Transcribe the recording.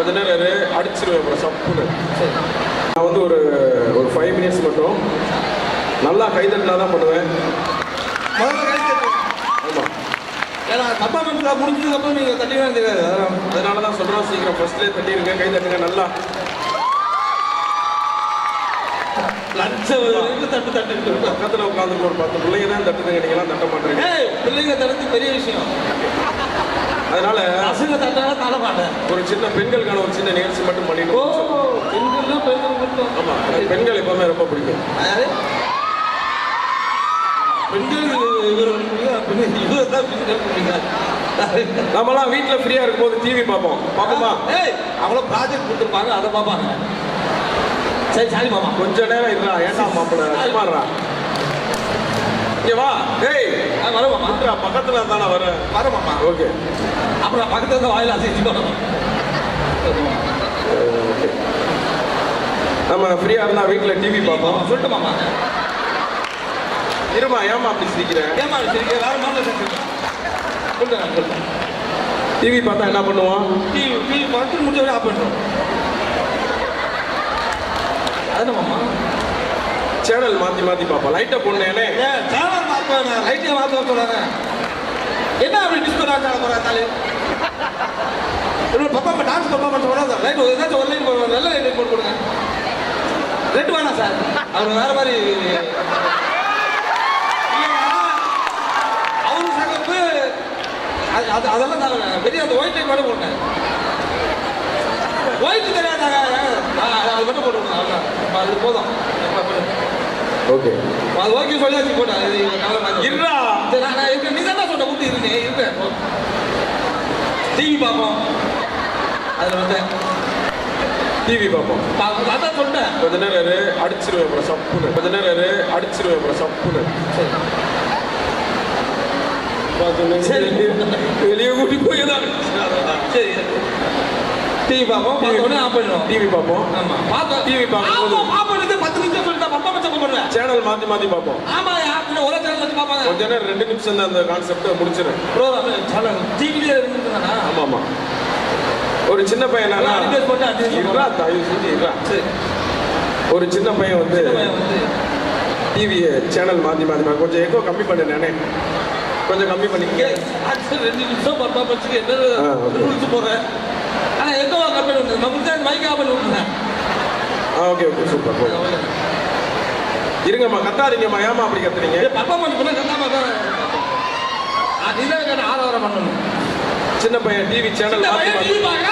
கொஞ்ச நேரம் அடிச்சிருவேன் அப்புறம் சப்புன்னு. நான் வந்து ஒரு 5 மினிட்ஸ் மட்டும் நல்லா கைதட்டினா தான் பண்ணுவேன். முதல்ல கை தட்டுவேன். ஆமாம், ஏன்னா பர்ஃபார்மன்ஸில் முடிஞ்சதுக்கப்புறம் நீங்கள் தட்டிவே தெரியாது. அதனால தான் சொல்கிறோம், சீக்கிரம் ஃபர்ஸ்ட்லேயே தட்டிடுங்க, கை தட்டுங்க நல்லா. தட்டு பக்கத்தில் உட்காந்து ஒரு 10 பிள்ளைங்க தான் தட்டுதுங்க, நீங்களாம் தட்ட மாட்டேங்க. பிள்ளைங்க தடுத்து பெரிய விஷயம். அதனால பசங்க தட்டாலும் தட மாட்டேன். ஒரு சின்ன பெண்களுக்கான ஒரு சின்ன நிகழ்ச்சி மட்டும் பண்ணிட்டு. பெண்கள் பெண்கள் மட்டும். ஆமாம், எனக்கு பெண்கள் எப்பவுமே ரொம்ப பிடிக்கும். பெண்கள் இவர் தான் பெண்கள் பிடிக்காது. நம்மலாம் வீட்டில் ஃப்ரீயாக இருக்கும்போது டிவி பார்ப்போம். பார்ப்போமா? அவ்வளோ ப்ராஜெக்ட் கொடுத்துருப்பாங்க, அதை பார்ப்பாங்க. சரி சாரி மாமா, கொஞ்ச நேரம் இருடா. ஏன்டா மாப்பிள்ள சும்மாறா, இங்கே வா. டேய் வர மாமா. பக்கத்தில் தானே வர மாமா. ஓகே, அப்புறம் பக்கத்துல இருந்து வாயில அசைச்சு போகணும். ஓகே, நம்ம ஃப்ரீயாக இருந்தால் வீட்டில் டிவி பார்ப்போம். சொல்லிட்டு மாமா. இருமா, ஏமா அப்படி சிரிக்கிறேன்? ஏமா சிரிக்க வேற மாதிரி சொல்லுங்க. டிவி பார்த்தா என்ன பண்ணுவோம்? டிவி பார்த்து முடிஞ்ச வரை ஆஃப் பண்ணுறோம். அதுதான் மாமா, சேனல் மாற்றி மாற்றி பார்ப்போம். லைட்டை பொண்ணேனே சேனல் மாற்றுவாங்க, லைட்டை மாற்ற சொல்கிறாங்க. என்ன அப்படி டிஸ்கோ டான்ஸ் ஆட போகிறா தாலி? பப்பா டான்ஸ் பர்ஃபார்மன்ஸ் போடாத லைட் ஏதாச்சும் ஒரு லைட் போடுவோம். நல்ல லைட் போட்டு கொடுங்க. ரெட் வேணாம் சார், அவர் வேற மாதிரி. அவரு சகப்பு அதெல்லாம் தாங்க பெரிய அந்த ஒயிட் லைட் மட்டும் போட்டேன். ஒயிட் தெரியாதாங்க, அது மட்டும் போட்டுருங்க. அவ்வளோ அது போதும். ஓகே, அது ஓகே சொல்லியாச்சு போட்டேன். இருடா. சரி, நான் இருக்கேன். நீ தான் சொன்ன கூட்டு இருக்கேன். டிவி பார்ப்போம். அதில் வந்து டிவி பார்ப்போம். அதான் சொல்லிட்டேன். கொஞ்ச நேரம் அடிச்சிருவேன் அப்புறம் சப்புன்னு. கொஞ்ச நேரம் அடிச்சிருவேன் அப்புறம் சப்புன்னு. சரி, வெளியே கூட்டி போய் தான். சரி, டிவி பார்ப்போம். பார்த்த உடனே ஆஃப் பண்ணிடுவோம். டிவி பார்ப்போம். ஆமா, பார்த்தோம். டிவி பார்க்கும்போது ஆஃப் பண்ணிட்டு 10 நிமிஷம் சொல்லிட்டா பர்ஃபார்மன்ஸ் பண்ணுவேன். சேனல் மாற்றி மாற்றி பார்ப்போம். ஆமா, ஒரே சேனல் வச்சு பார்ப்பாங்க. கொஞ்ச நேரம் 2 நிமிஷம் தான் அந்த கான்செப்டை முடிச்சிடும். ப்ரோக்ராம் சேனல் டிவிலே இருந்துதானா? ஆமாம் ஆமாம். ஒரு சின்ன பையன் இருடா, தயவு செஞ்சு இருடா. சரி, ஒரு சின்ன பையன் வந்து டிவி சேனல் மாற்றி மாற்றி பார்க்க. கொஞ்சம் எக்கோ கம்மி பண்ணு நானே, கொஞ்சம் கம்மி பண்ணிக்க. 2 நிமிஷம் பர்ஃபார்மன்ஸுக்கு என்ன ரூல்ஸ் போடுறேன். ஆனால் எக்கோ கம்மி பண்ணுங்க. நம்ம மைக் ஆஃப் பண்ணி விட்டுருங்க. Okay okay, super. இருங்கம்மா, கத்தாதீங்கம்மா. ஏமா அப்படி கத்துறீங்க? பர்ஃபார்மன்ஸ் பண்ண கத்தாம நீதான் ஆரவாரம் பண்ணணும். சின்ன பையன் டிவி சேனல் மாற்றி மாற்றி